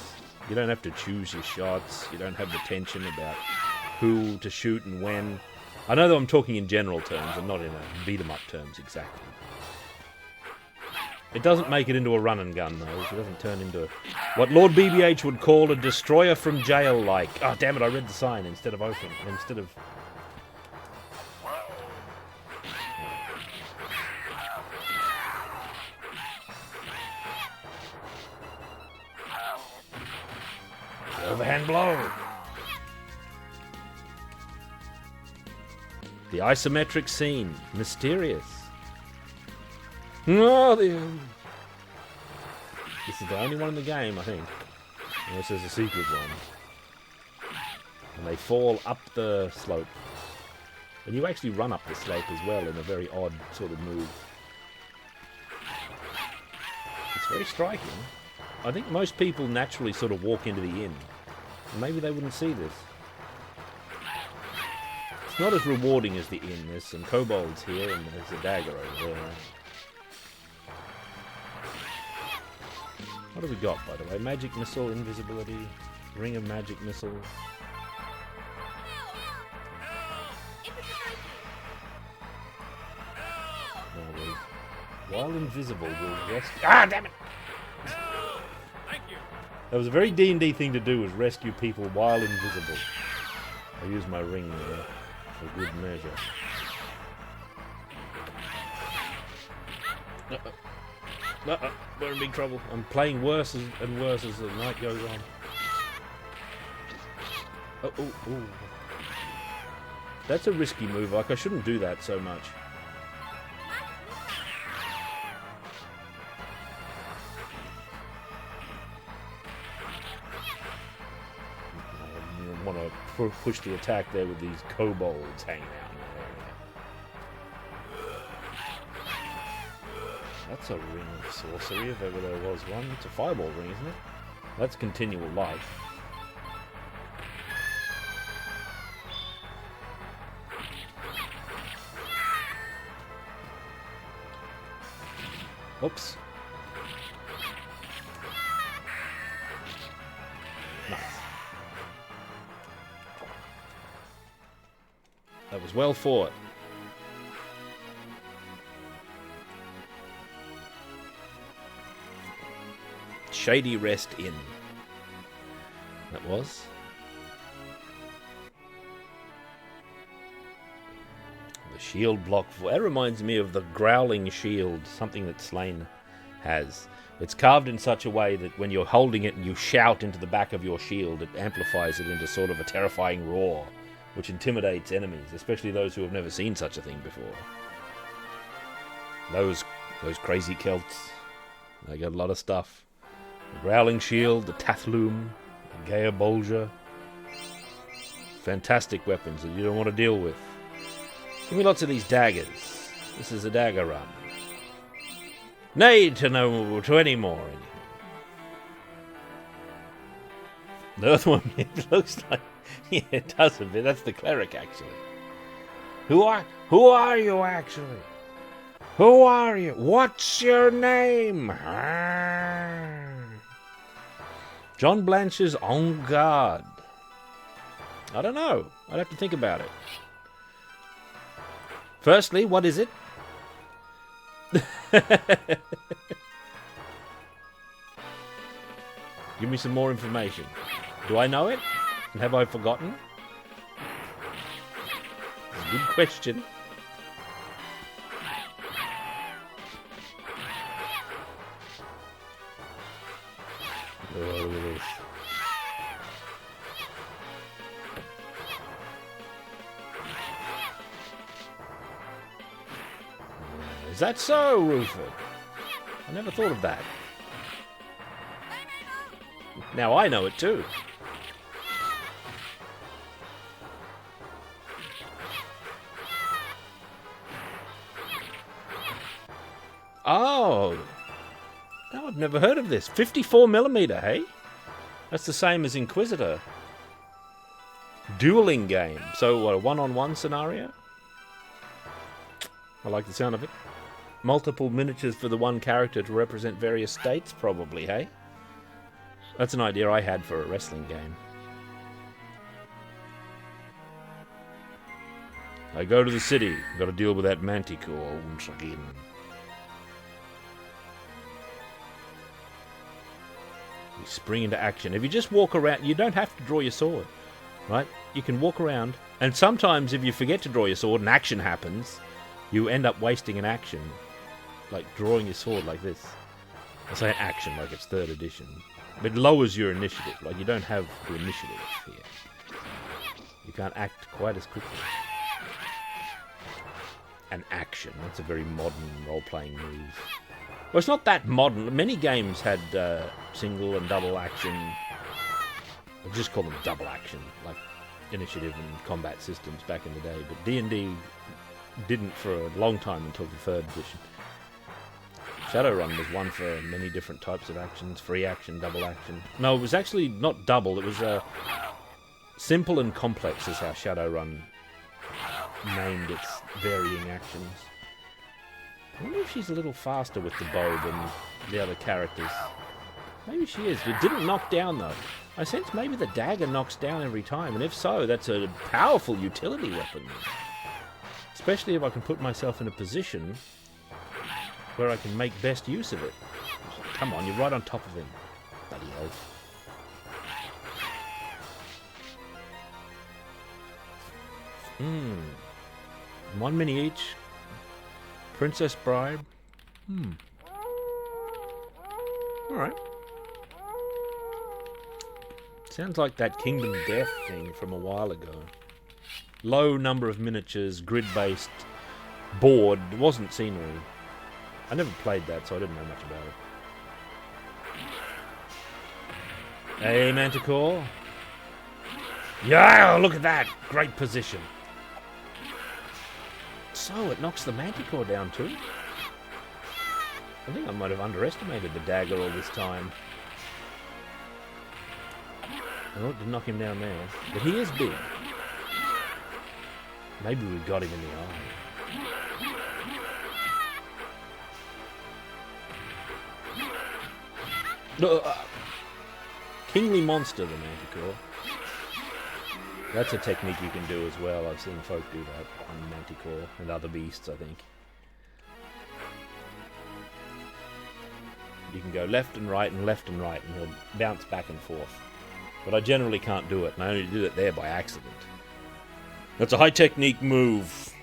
You don't have to choose your shots. You don't have the tension about who to shoot and when. I know that I'm talking in general terms and not in a beat-em-up terms exactly. It doesn't make it into a run and gun though. It doesn't turn into what Lord BBH would call a destroyer from jail like. Oh damn it, I read the sign instead of open. Instead of... Overhand blow. The isometric scene. Mysterious. Oh, this is the only one in the game, I think. Unless there's a secret one. And they fall up the slope. And you actually run up the slope as well in a very odd sort of move. It's very striking. I think most people naturally sort of walk into the inn. And maybe they wouldn't see this. It's not as rewarding as the inn. There's some kobolds here and there's a dagger over there. What have we got, by the way? Magic missile, invisibility, ring of magic missile. While invisible, will rescue... Ah, damn it!
Thank you.
That was a very D&D thing to do, was rescue people while invisible. I used my ring there for good measure. We're in big trouble. I'm playing worse and worse as the night goes on. Oh. That's a risky move. Like, I shouldn't do that so much. I want to push the attack there with these kobolds hanging out in that area. That's a ring of sorcery, if ever there was one. It's a fireball ring, isn't it? That's continual life. Oops. Nice. That was well fought. Shady Rest Inn. That was. The shield block. That reminds me of the growling shield, something that Slain has. It's carved in such a way that when you're holding it and you shout into the back of your shield, it amplifies it into sort of a terrifying roar, which intimidates enemies, especially those who have never seen such a thing before. Those crazy Celts, they got a lot of stuff. The Growling Shield, the Tathloom, the Gaia Bolger. Fantastic weapons that you don't want to deal with. Give me lots of these daggers. This is a dagger run. Nay to any more. The Earthworm, it looks like... Yeah, it does a bit. That's the cleric, actually. Who are you, actually? Who are you? What's your name? John Blanche's On Guard. I don't know. I'd have to think about it. Firstly, what is it? Give me some more information. Do I know it? And have I forgotten? That's a good question. Oh, look at this. Is that so, Ruford? I never thought of that. Now I know it too. Oh! No, I've never heard of this. 54mm, hey? That's the same as Inquisitor. Dueling game. So, what, a one-on-one scenario? I like the sound of it. Multiple miniatures for the one character to represent various states, probably, hey? That's an idea I had for a wrestling game. I go to the city. Got to deal with that Manticore once again. You spring into action. If you just walk around, you don't have to draw your sword, right? You can walk around, and sometimes if you forget to draw your sword and action happens, you end up wasting an action, like drawing your sword like this. I say action like it's 3rd edition. It lowers your initiative, like you don't have the initiative here. You can't act quite as quickly. An action, that's a very modern role-playing move. Well, it's not that modern. Many games had single and double action. I just call them double action, like initiative and combat systems back in the day. But D&D didn't for a long time until the 3rd edition. Shadowrun was one for many different types of actions. Free action, double action. No, it was actually not double. It was simple and complex is how Shadowrun named its varying actions. I wonder if she's a little faster with the bow than the other characters. Maybe she is. It didn't knock down, though. I sense maybe the dagger knocks down every time, and if so, that's a powerful utility weapon. Especially if I can put myself in a position where I can make best use of it. Come on, you're right on top of him. Bloody elf. One mini each. Princess Bride. Alright. Sounds like that Kingdom Death thing from a while ago. Low number of miniatures, grid-based, board. It wasn't scenery. I never played that, so I didn't know much about it. Hey, Manticore. Yeah, look at that. Great position. So, it knocks the Manticore down too. I think I might have underestimated the dagger all this time. Oh, didn't knock him down there. But he is big. Maybe we got him in the eye. No, Kingly Monster, the Manticore. That's a technique you can do as well. I've seen folk do that on Manticore and other beasts, I think. You can go left and right, and he'll bounce back and forth. But I generally can't do it, and I only did it there by accident. That's a high technique move.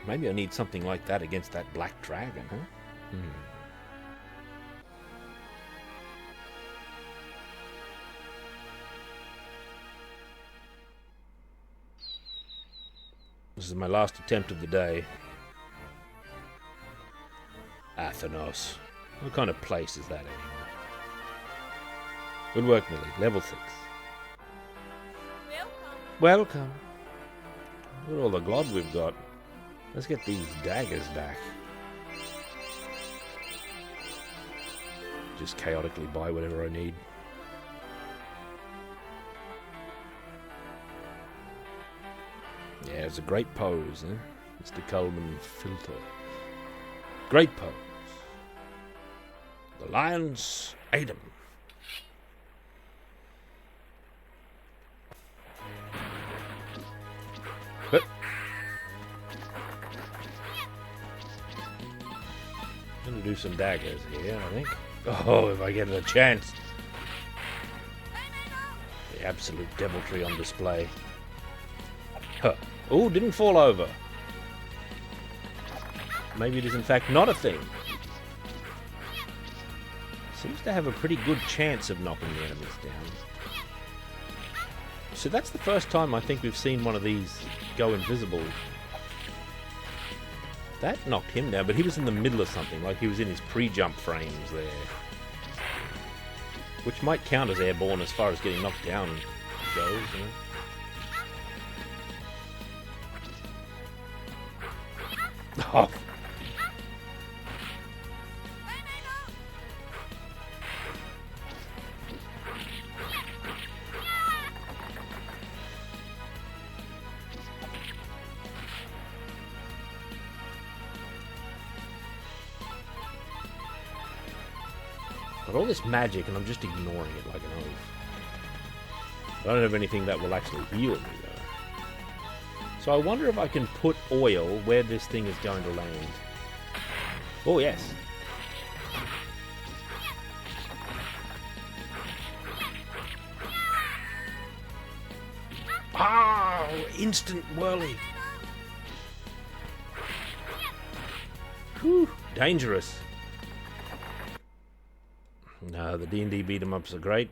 Maybe I need something like that against that black dragon, huh? This is my last attempt of the day. Athenos. What kind of place is that anyway? Good work, Millie. Level 6. Welcome. Look at all the glod we've got. Let's get these daggers back. Just chaotically buy whatever I need. Yeah, it's a great pose, eh? Mr. Coleman Filter. Great pose. The Lion's Adam. But I'm gonna do some daggers here, I think. Oh, if I get a chance. The absolute deviltry on display. Huh. Oh, didn't fall over. Maybe it is in fact not a thing. Seems to have a pretty good chance of knocking the enemies down. So that's the first time I think we've seen one of these go invisible. That knocked him down, but he was in the middle of something, like he was in his pre-jump frames there. Which might count as airborne as far as getting knocked down goes, you know? Oh. Got all this magic and I'm just ignoring it like an oaf. I don't have anything that will actually heal me though. So I wonder if I can put oil where this thing is going to land. Oh, yes. Ah, instant whirly. Whew, dangerous. No, the D&D beat-em-ups are great.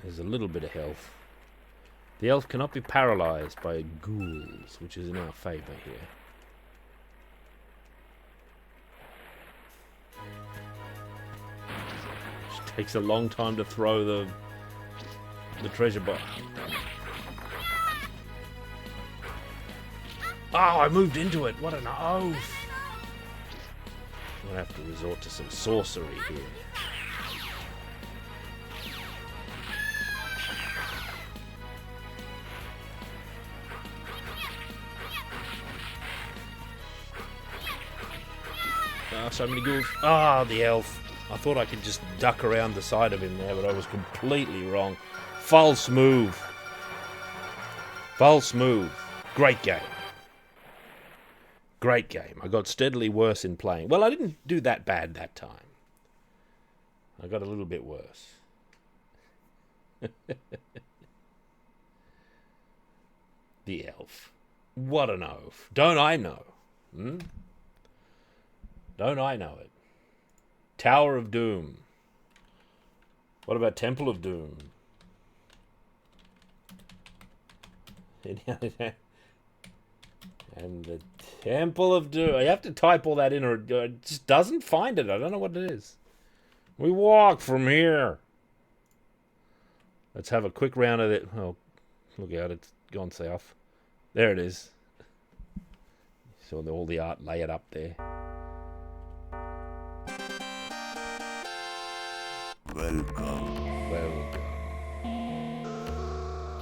There's a little bit of health. The elf cannot be paralyzed by ghouls, which is in our favor here. It takes a long time to throw the treasure box. Oh, I moved into it. What an oaf. I'm gonna have to resort to some sorcery here. So many ghouls. Ah, the elf. I thought I could just duck around the side of him there, but I was completely wrong. False move. False move. Great game. Great game. I got steadily worse in playing. Well, I didn't do that bad that time. I got a little bit worse. The elf. What an oaf. Don't I know? Hmm? Don't I know it? Tower of Doom. What about Temple of Doom? And the Temple of Doom. I have to type all that in or it just doesn't find it. I don't know what it is. We walk from here. Let's have a quick round of it. Oh, look out. It's gone south. There it is. So all the art layered up there.
Welcome.
Well,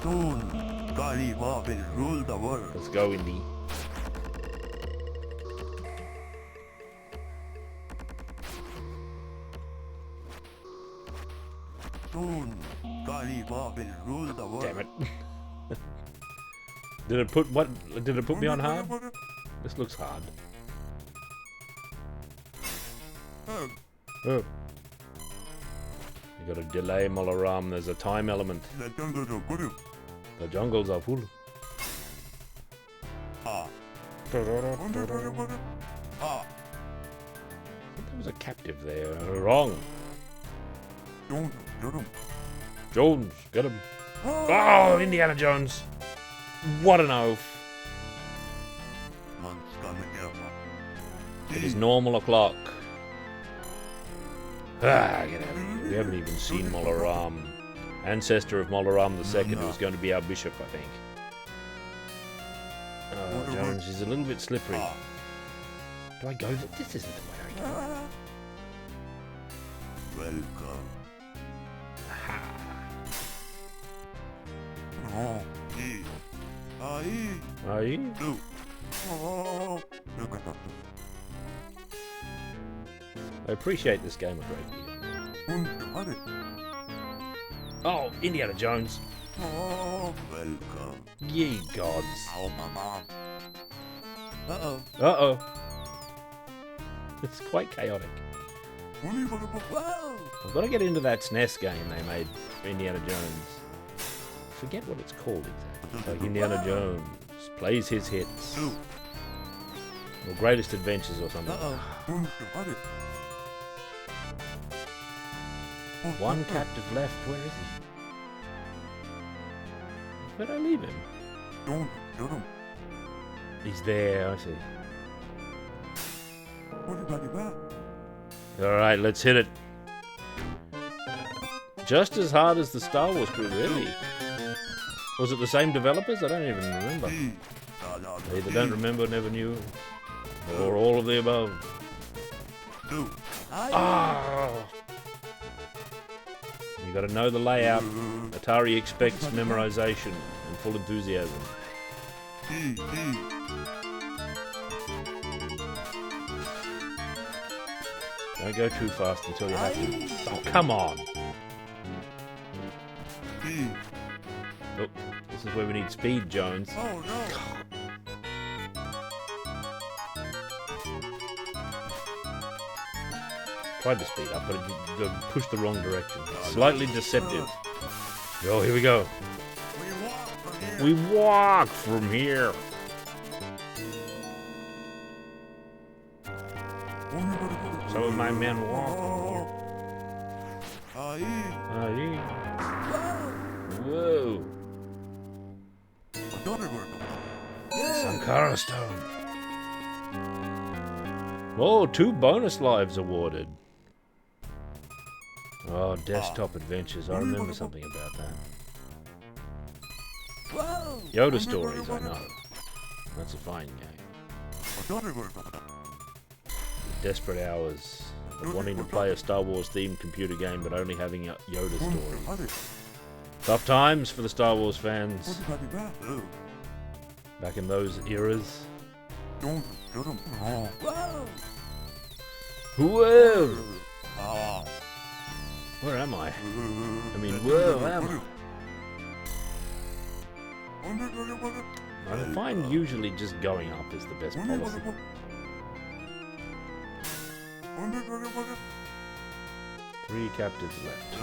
Soon, Kaliwa will rule the world.
let's go, Indy.
Soon, Kaliwa will rule the world.
Damn it. Did it put what? Did it put me on hard? This looks hard. Oh. You gotta delay Molaram. There's a time element.
The jungles are good.
The jungles are full.
Ah. Ah.
There was a captive there. Wrong.
Don't get him.
Jones, get him. Oh, Indiana Jones. What an oath.
Months coming here.
It is normal o'clock. Get out of here. We haven't even seen Molaram. Ancestor of Molaram II, who was going to be our bishop, I think. Oh, Jones is a little bit slippery. Do I go? This isn't the way I go.
Welcome.
Aha.
Oh, e. Aye.
Aye.
Do. Oh. Look at that.
I appreciate this game a great deal. Oh, Indiana Jones.
Oh, welcome.
Ye gods.
Oh, mama. Uh-oh.
Uh-oh. It's quite chaotic.
Whoa.
I've got to get into that SNES game they made for Indiana Jones. Forget what it's called exactly. Like Indiana Jones plays his hits. Or Greatest Adventures or something. One captive left. Where is he? Where'd I leave him?
Don't get him.
He's there, I see.
What about that?
Alright, let's hit it. Just as hard as the Star Wars crew, really. Was it the same developers? I don't even remember. I either don't remember, never knew, or all of the above. Ah! You gotta know the layout. Atari expects memorization and full enthusiasm. Don't go too fast until you have to. Oh, come on! Oh, this is where we need speed, Jones.
Oh no!
Tried to speed up, but it pushed the wrong direction. Slightly deceptive. Oh, here we go. We walk from here. Some of my men walk from here. Aye. Whoa. Sankara Stone. Oh, 2 bonus lives awarded. Oh, desktop adventures. I remember something about that. Yoda stories, I know. That's a fine game. Desperate hours of wanting to play a Star Wars themed computer game but only having a Yoda story. Tough times for the Star Wars fans. Back in those eras. Whoa! Where am I? I mean, where am I? I find usually just going up is the best policy. Three captives left.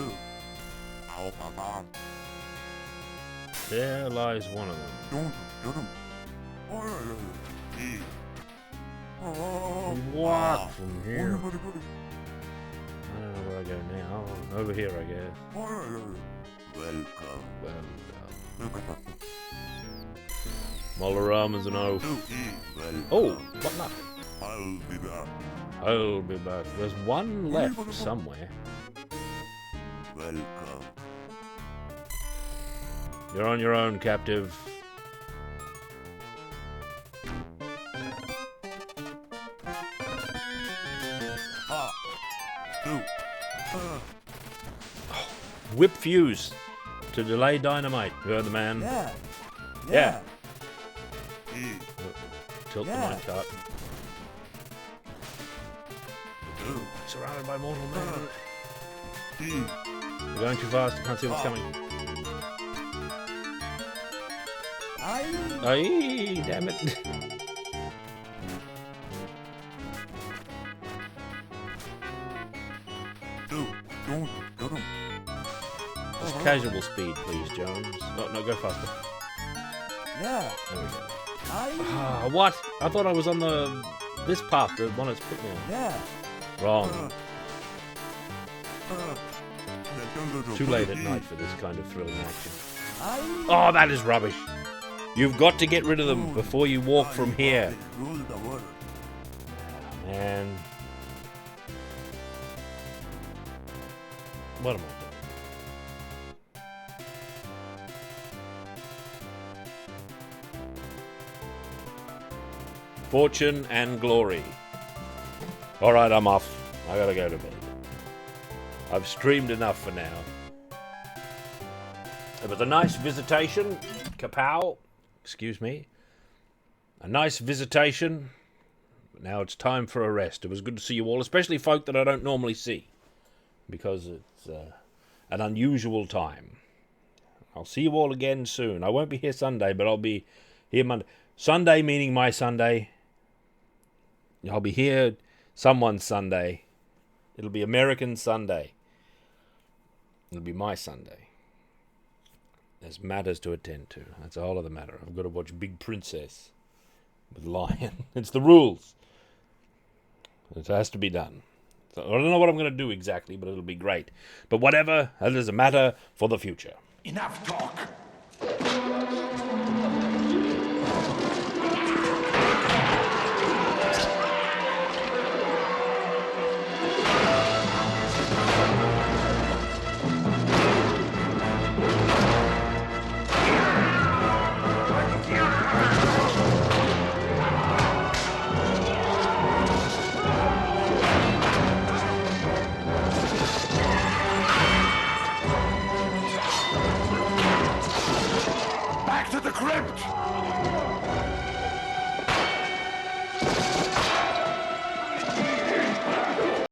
There lies one of them. Walk from here. I don't know where I go now. Over here, I guess.
Welcome.
Molaram is an oath. Oh, what luck.
I'll be back.
I'll be back. There's one left somewhere.
Welcome.
You're on your own, captive. Whip fuse to delay dynamite. You heard the man.
Yeah.
Yeah.
E.
Tilt
Yeah.
the minecart.
Ooh.
Surrounded by mortal men.
E.
We're going too fast. I can't see what's coming. Aye, damn it.
Don't.
Just casual speed, please, Jones. No, go faster.
Yeah.
There we go. Ah, what? I thought I was on this path, the one it's put me on.
Yeah.
Wrong. Too late at night for this kind of thrilling action. Oh, that is rubbish. You've got to get rid of them before you walk from here. Man. What am I doing? Fortune and glory. Alright, I'm off. I gotta go to bed. I've streamed enough for now. It was a nice visitation. Kapow. Excuse me. A nice visitation. But now it's time for a rest. It was good to see you all, especially folk that I don't normally see. Because it's an unusual time. I'll see you all again soon. I won't be here Sunday, but I'll be here Monday. Sunday meaning my Sunday. I'll be here someone's Sunday. It'll be American Sunday. It'll be my Sunday. There's matters to attend to. That's a whole other matter. I've got to watch Big Princess with Lion. It's the rules. It has to be done. So I don't know what I'm going to do exactly, but it'll be great. But whatever, that is a matter for the future.
Enough talk.